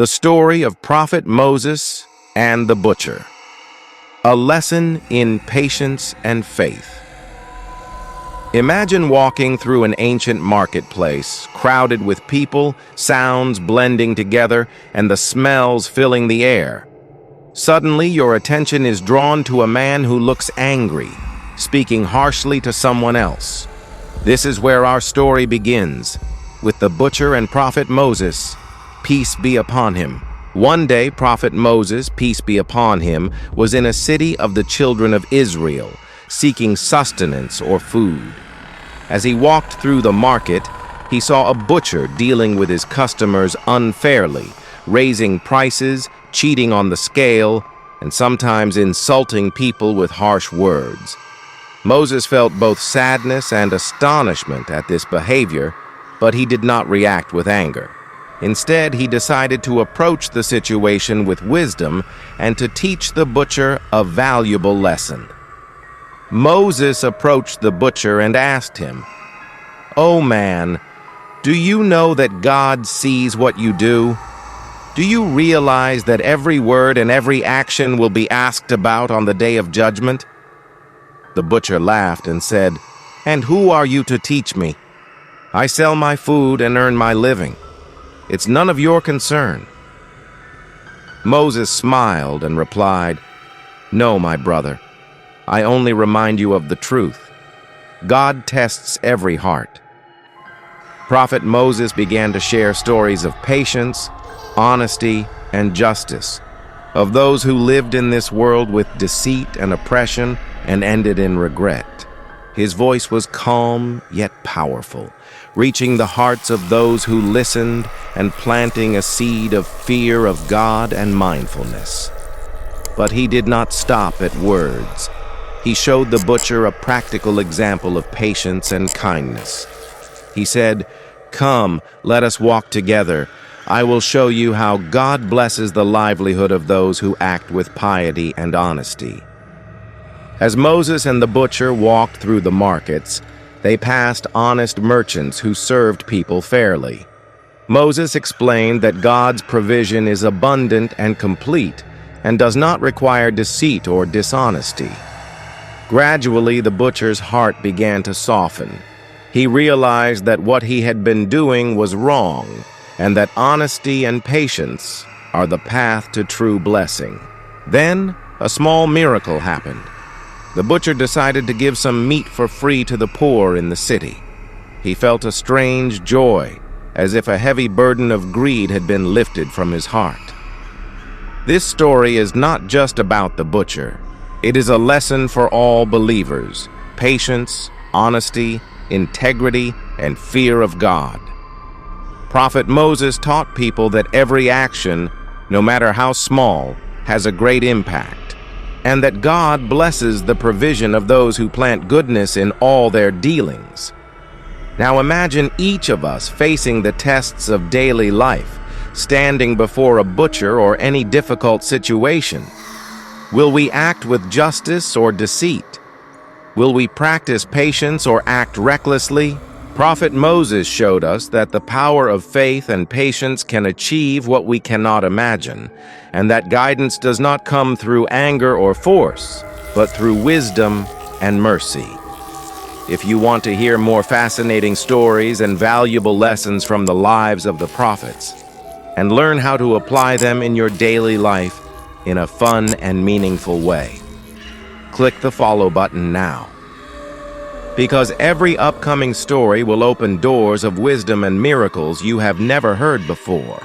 The story of Prophet Moses and the butcher. A lesson in patience and faith. Imagine walking through an ancient marketplace, crowded with people, sounds blending together, and the smells filling the air. Suddenly, your attention is drawn to a man who looks angry, speaking harshly to someone else. This is where our story begins, with the butcher and Prophet Moses, peace be upon him. One day, Prophet Moses, peace be upon him, was in a city of the children of Israel, seeking sustenance or food. As he walked through the market, he saw a butcher dealing with his customers unfairly, raising prices, cheating on the scale, and sometimes insulting people with harsh words. Moses felt both sadness and astonishment at this behavior, but he did not react with anger. Instead, he decided to approach the situation with wisdom and to teach the butcher a valuable lesson. Moses approached the butcher and asked him, "Oh man, do you know that God sees what you do? Do you realize that every word and every action will be asked about on the day of judgment?" The butcher laughed and said, "And who are you to teach me? I sell my food and earn my living. It's none of your concern." Moses smiled and replied, "No, my brother. I only remind you of the truth. God tests every heart." Prophet Moses began to share stories of patience, honesty, and justice, of those who lived in this world with deceit and oppression and ended in regret. His voice was calm yet powerful, reaching the hearts of those who listened and planting a seed of fear of God and mindfulness. But he did not stop at words. He showed the butcher a practical example of patience and kindness. He said, "Come, let us walk together. I will show you how God blesses the livelihood of those who act with piety and honesty." As Moses and the butcher walked through the markets, they passed honest merchants who served people fairly. Moses explained that God's provision is abundant and complete and does not require deceit or dishonesty. Gradually, the butcher's heart began to soften. He realized that what he had been doing was wrong, and that honesty and patience are the path to true blessing. Then, a small miracle happened. The butcher decided to give some meat for free to the poor in the city. He felt a strange joy, as if a heavy burden of greed had been lifted from his heart. This story is not just about the butcher. It is a lesson for all believers: patience, honesty, integrity, and fear of God. Prophet Moses taught people that every action, no matter how small, has a great impact, and that God blesses the provision of those who plant goodness in all their dealings. Now imagine each of us facing the tests of daily life, standing before a butcher or any difficult situation. Will we act with justice or deceit? Will we practice patience or act recklessly? Prophet Moses showed us that the power of faith and patience can achieve what we cannot imagine, and that guidance does not come through anger or force, but through wisdom and mercy. If you want to hear more fascinating stories and valuable lessons from the lives of the prophets, and learn how to apply them in your daily life in a fun and meaningful way, click the follow button now. Because every upcoming story will open doors of wisdom and miracles you have never heard before.